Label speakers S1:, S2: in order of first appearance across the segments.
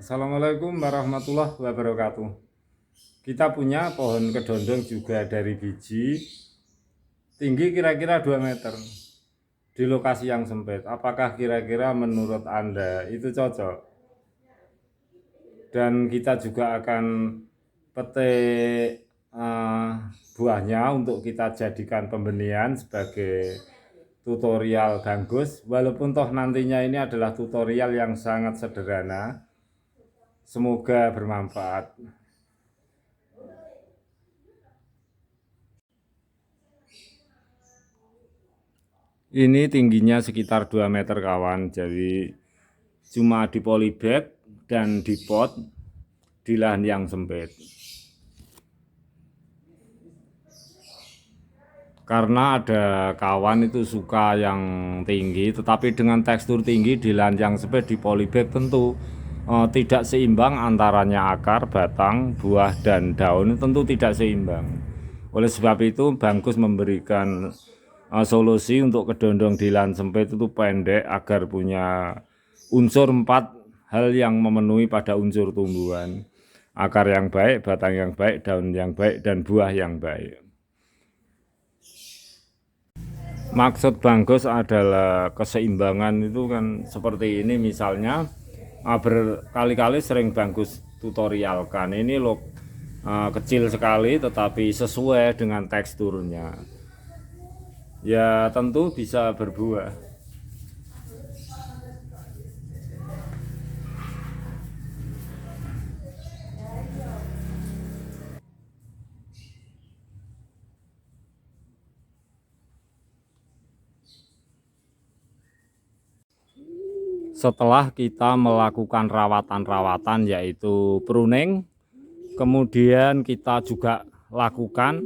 S1: Assalamualaikum warahmatullahi wabarakatuh. Kita punya pohon kedondong juga dari biji, tinggi kira-kira 2 meter di lokasi yang sempit. Apakah kira-kira menurut Anda itu cocok? Dan kita juga akan petik buahnya untuk kita jadikan pembenihan sebagai tutorial ganggus. Walaupun toh nantinya ini adalah tutorial yang sangat sederhana, semoga bermanfaat. Ini tingginya sekitar 2 meter kawan, jadi cuma di polybag dan di pot di lahan yang sempit. Karena ada kawan itu suka yang tinggi, tetapi dengan tekstur tinggi di lahan yang sempit di polybag tentu tidak seimbang antaranya akar, batang, buah, dan daun tentu tidak seimbang. Oleh sebab itu Bangkus memberikan solusi untuk kedondong di lahan sempit itu pendek agar punya unsur 4 hal yang memenuhi pada unsur tumbuhan: akar yang baik, batang yang baik, daun yang baik, dan buah yang baik. Maksud Bangkus adalah keseimbangan itu kan seperti ini, misalnya berkali-kali sering Bangkus tutorialkan ini loh, kecil sekali tetapi sesuai dengan teksturnya, ya tentu bisa berbuah. Setelah kita melakukan rawatan-rawatan yaitu pruning, kemudian kita juga lakukan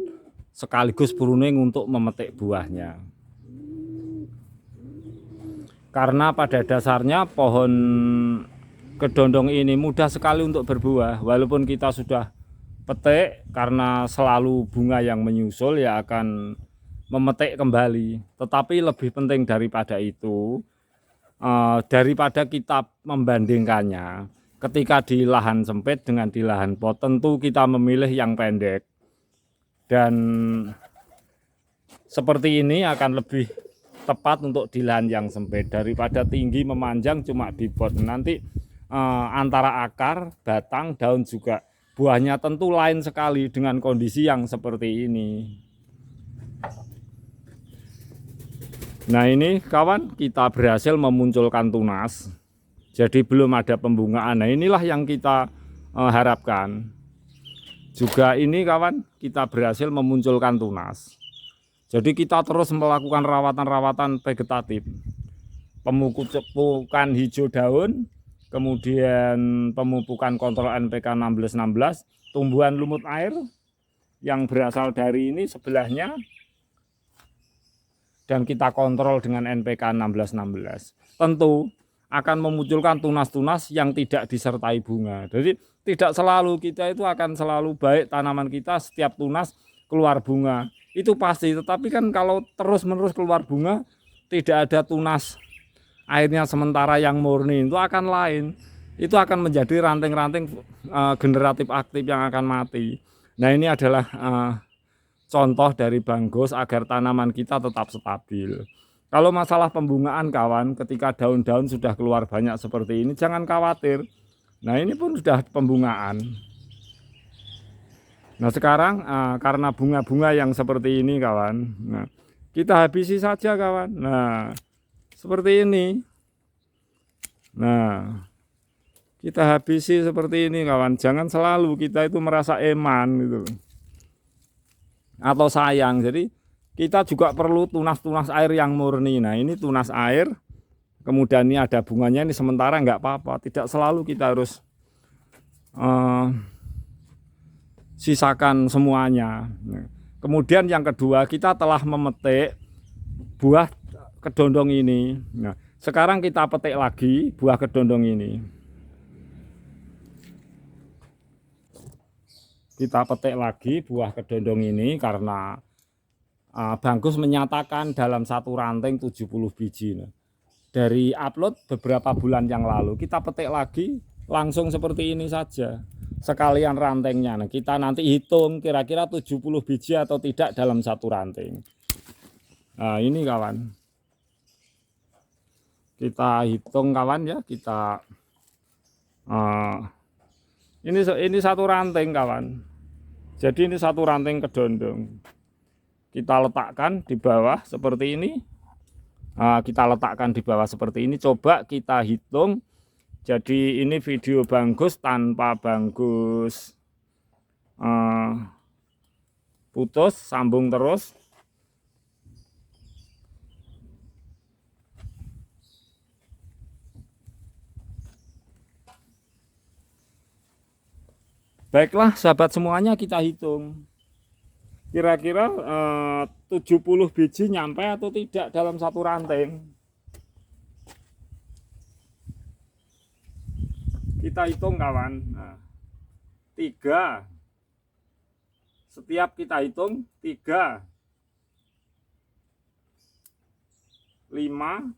S1: sekaligus pruning untuk memetik buahnya. Karena pada dasarnya pohon kedondong ini mudah sekali untuk berbuah. Walaupun kita sudah petik, karena selalu bunga yang menyusul ya akan memetik kembali. Tetapi lebih penting daripada itu, daripada kita membandingkannya, ketika di lahan sempit dengan di lahan pot, tentu kita memilih yang pendek. Dan seperti ini akan lebih tepat untuk di lahan yang sempit daripada tinggi memanjang cuma di pot. Nanti antara akar, batang, daun juga buahnya tentu lain sekali dengan kondisi yang seperti ini. Nah ini kawan, kita berhasil memunculkan tunas, jadi belum ada pembungaan. Nah inilah yang kita harapkan. Juga ini kawan, kita berhasil memunculkan tunas. Jadi kita terus melakukan rawatan-rawatan vegetatif, pemupukan hijau daun, kemudian pemupukan kontrol NPK 1616, tumbuhan lumut air yang berasal dari ini sebelahnya, dan kita kontrol dengan NPK 1616. Tentu akan memunculkan tunas-tunas yang tidak disertai bunga. Jadi tidak selalu kita itu akan selalu baik tanaman kita setiap tunas keluar bunga, itu pasti. Tetapi kan kalau terus-menerus keluar bunga, tidak ada tunas airnya sementara yang murni, itu akan lain. Itu akan menjadi ranting-ranting generatif aktif yang akan mati. Nah ini adalah contoh dari Bangkus agar tanaman kita tetap stabil. Kalau masalah pembungaan kawan, ketika daun-daun sudah keluar banyak seperti ini, jangan khawatir. Nah ini pun sudah pembungaan. Nah sekarang karena bunga-bunga yang seperti ini kawan, nah, kita habisi saja kawan. Nah seperti ini. Nah kita habisi seperti ini kawan. Jangan selalu kita itu merasa eman gitu atau sayang. Jadi kita juga perlu tunas-tunas air yang murni. Nah ini tunas air, kemudian ini ada bunganya, ini sementara nggak apa-apa. Tidak selalu kita harus sisakan semuanya. Kemudian yang kedua, kita telah memetik buah kedondong ini. Nah, sekarang kita petik lagi buah kedondong ini. Kita petik lagi buah kedondong ini karena Bangkus menyatakan dalam satu ranting 70 biji. Dari upload beberapa bulan yang lalu, kita petik lagi langsung seperti ini saja sekalian rantengnya. Nah, kita nanti hitung kira-kira 70 biji atau tidak dalam satu ranting. Nah, ini kawan, kita hitung kawan ya, kita ini satu ranting kawan. Jadi ini satu ranting kedondong. Kita letakkan di bawah seperti ini. Kita letakkan di bawah seperti ini. Coba kita hitung. Jadi ini video Banggus tanpa Banggus putus, sambung terus. Baiklah sahabat semuanya, kita hitung. Kira-kira 70 biji nyampe atau tidak dalam satu ranting. Kita hitung kawan. Nah, 3. Setiap kita hitung 3, 5,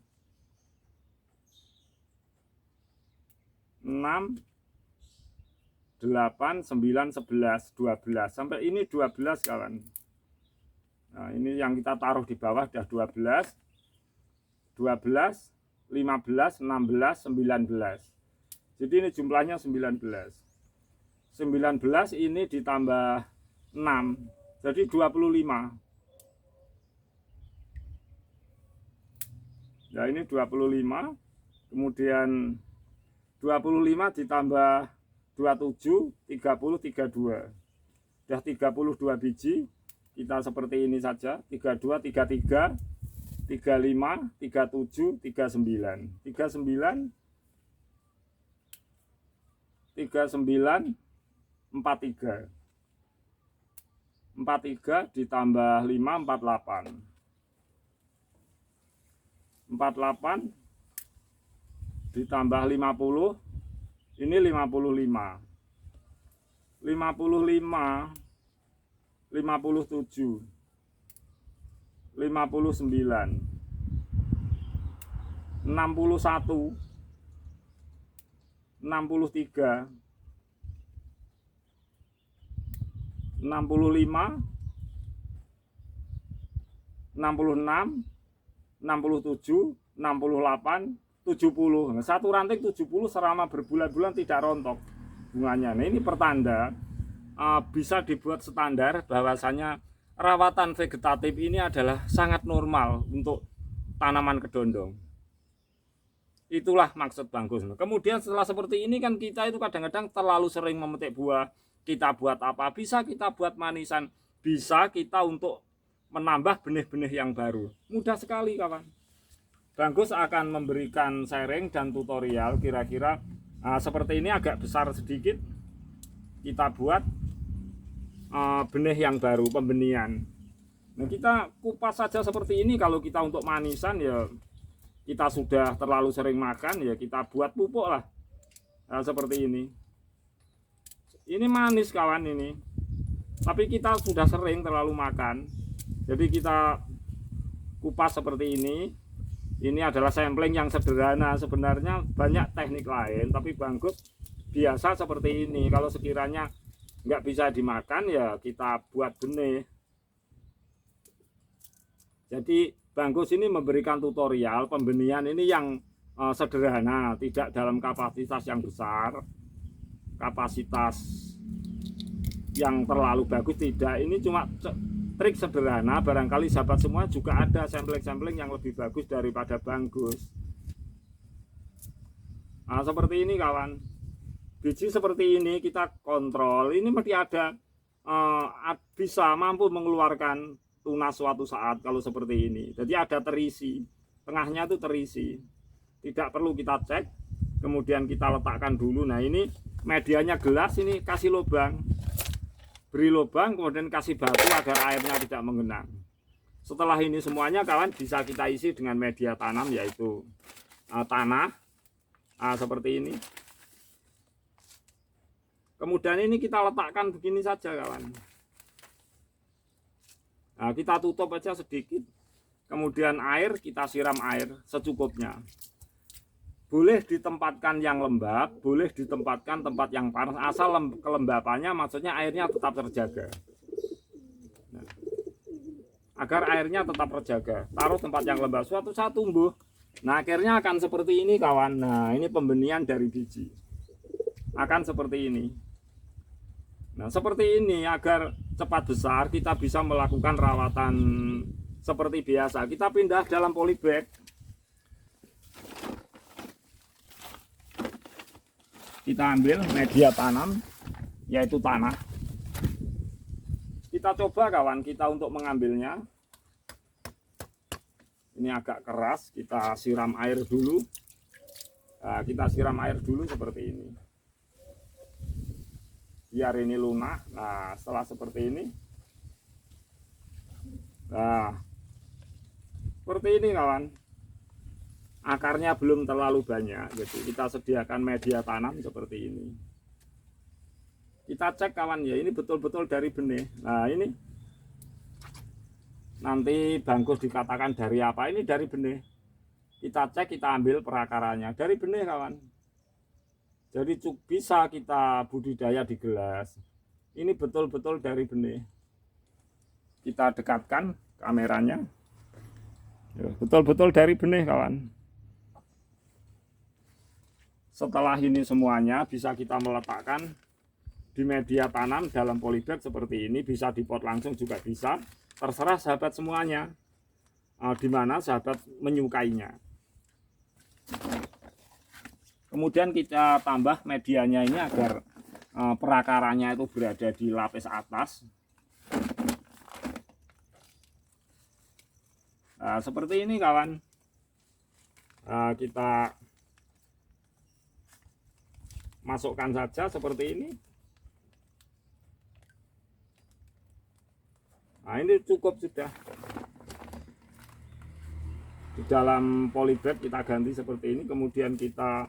S1: 6, 8, 9, 11, 12. Sampai ini 12 kawan. Nah, ini yang kita taruh di bawah sudah 12, 12, 15, 16, 19. Jadi ini jumlahnya 19. 19 ini ditambah 6, jadi 25. Nah, ini 25. Kemudian 25 ditambah 27, 30, 32. Sudah 32 biji. Kita seperti ini saja. 32, 33, 35, 37, 39. 39, 43. 43 ditambah 5, 48. 48 ditambah 50, ini 55. 55, 57, 59, 61, 63, 65, 66, 67, 68, 70. Satu ranting 70 selama berbulan-bulan tidak rontok bunganya. Nah, ini pertanda bisa dibuat standar bahwasanya rawatan vegetatif ini adalah sangat normal untuk tanaman kedondong. Itulah maksud Banggus. Kemudian setelah seperti ini kan kita itu kadang-kadang terlalu sering memetik buah. Kita buat apa? Bisa kita buat manisan, bisa kita untuk menambah benih-benih yang baru. Mudah sekali kawan. Banggus akan memberikan sharing dan tutorial kira-kira seperti ini, agak besar sedikit. Kita buat benih yang baru, pembenihan. Nah, kita kupas saja seperti ini. Kalau kita untuk manisan ya kita sudah terlalu sering makan, ya kita buat pupuk lah. Nah, seperti ini. Ini manis kawan ini. Tapi kita sudah sering terlalu makan. Jadi kita kupas seperti ini. Ini adalah sampling yang sederhana. Sebenarnya banyak teknik lain, tapi Banggus biasa seperti ini. Kalau sekiranya nggak bisa dimakan ya kita buat benih. Jadi Banggus ini memberikan tutorial pembenihan ini yang sederhana, tidak dalam kapasitas yang besar, kapasitas yang terlalu bagus tidak. Ini cuma trik sederhana. Barangkali sahabat semua juga ada sampling-sampling yang lebih bagus daripada Banggus. Nah, seperti ini kawan. Biji seperti ini kita kontrol. Ini mesti ada bisa mampu mengeluarkan tunas suatu saat kalau seperti ini. Jadi ada terisi, tengahnya itu terisi. Tidak perlu kita cek, kemudian kita letakkan dulu. Nah, ini medianya gelas, ini kasih lubang. Beri lubang, kemudian kasih batu agar airnya tidak mengenang. Setelah ini semuanya kawan bisa kita isi dengan media tanam, yaitu tanah seperti ini. Kemudian ini kita letakkan begini saja kawan. Nah, kita tutup aja sedikit. Kemudian air kita siram air secukupnya. boleh ditempatkan yang lembab, boleh ditempatkan tempat yang panas, asal kelembapannya maksudnya airnya tetap terjaga. Nah, agar airnya tetap terjaga, taruh tempat yang lembab, suatu saat tumbuh. Nah, akhirnya akan seperti ini kawan. Nah, ini pembenihan dari biji. Akan seperti ini. Nah, seperti ini agar cepat besar, kita bisa melakukan rawatan seperti biasa. Kita pindah dalam polybag. Kita ambil media tanam, yaitu tanah. Kita coba kawan kita untuk mengambilnya. Ini agak keras, kita siram air dulu. Nah, kita siram air dulu seperti ini. Biar ini lunak. Nah, setelah seperti ini. Nah, seperti ini kawan. Akarnya belum terlalu banyak, jadi kita sediakan media tanam seperti ini. Kita cek kawan ya, ini betul-betul dari benih. Nah, ini nanti Bangkus dikatakan dari apa, ini dari benih. Kita cek, kita ambil perakarannya dari benih kawan. Jadi bisa kita budidaya di gelas. Ini betul-betul dari benih. Kita dekatkan kameranya. Betul-betul dari benih kawan. Setelah ini semuanya bisa kita meletakkan di media tanam dalam polybag seperti ini, bisa di pot langsung juga bisa, terserah sahabat semuanya, di mana sahabat menyukainya. Kemudian kita tambah medianya ini agar perakarannya itu berada di lapis atas. Nah, seperti ini kawan. Kita masukkan saja seperti ini. Nah, ini cukup sudah. Di dalam polybag kita ganti seperti ini, kemudian kita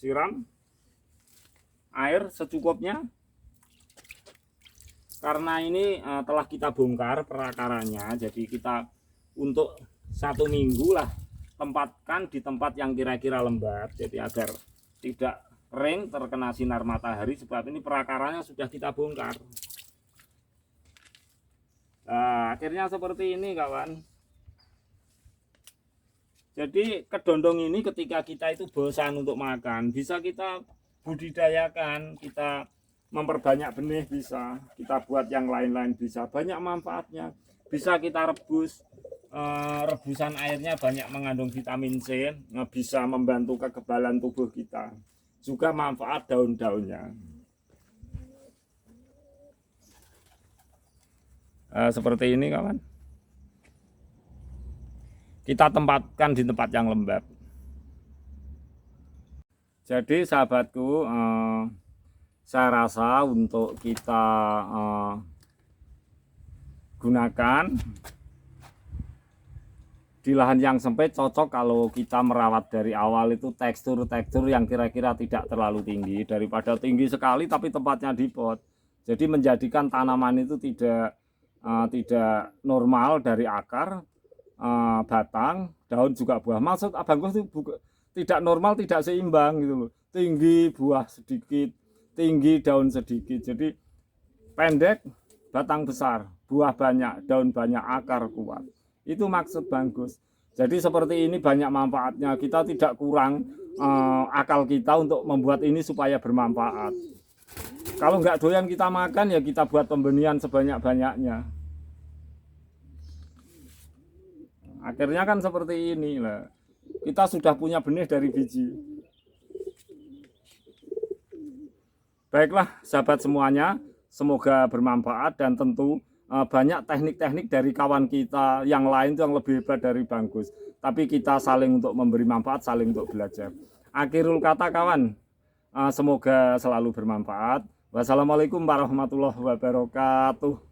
S1: siram air secukupnya. Karena ini telah kita bongkar perakarannya, jadi kita untuk 1 minggu lah tempatkan di tempat yang kira-kira lembab, jadi agar tidak kering terkena sinar matahari, sebab ini perakarannya sudah kita bongkar. Nah, akhirnya seperti ini kawan. Jadi kedondong ini ketika kita itu bosan untuk makan, bisa kita budidayakan, kita memperbanyak benih bisa, kita buat yang lain-lain bisa, banyak manfaatnya. Bisa kita rebus, rebusan airnya banyak mengandung vitamin C, bisa membantu kekebalan tubuh kita, juga manfaat daun-daunnya. Seperti ini kawan, kita tempatkan di tempat yang lembab. Jadi sahabatku, saya rasa untuk kita gunakan di lahan yang sempit cocok kalau kita merawat dari awal itu tekstur-tekstur yang kira-kira tidak terlalu tinggi, daripada tinggi sekali tapi tempatnya di pot. Jadi menjadikan tanaman itu tidak normal dari akar, batang, daun juga buah. Maksud Bangkus itu tidak normal, tidak seimbang gitu loh. Tinggi buah sedikit, tinggi daun sedikit. Jadi pendek batang besar, buah banyak, daun banyak, akar kuat. Itu maksud Bangkus. Jadi seperti ini banyak manfaatnya. Kita tidak kurang akal kita untuk membuat ini supaya bermanfaat. Kalau nggak doyan kita makan, ya kita buat pembenihan sebanyak-banyaknya. Akhirnya kan seperti ini lah. Kita sudah punya benih dari biji. Baiklah sahabat semuanya, semoga bermanfaat dan tentu banyak teknik-teknik dari kawan kita yang lain yang lebih hebat dari Bangkus. Tapi kita saling untuk memberi manfaat, saling untuk belajar. Akhirul kata kawan, semoga selalu bermanfaat. Wassalamualaikum warahmatullahi wabarakatuh.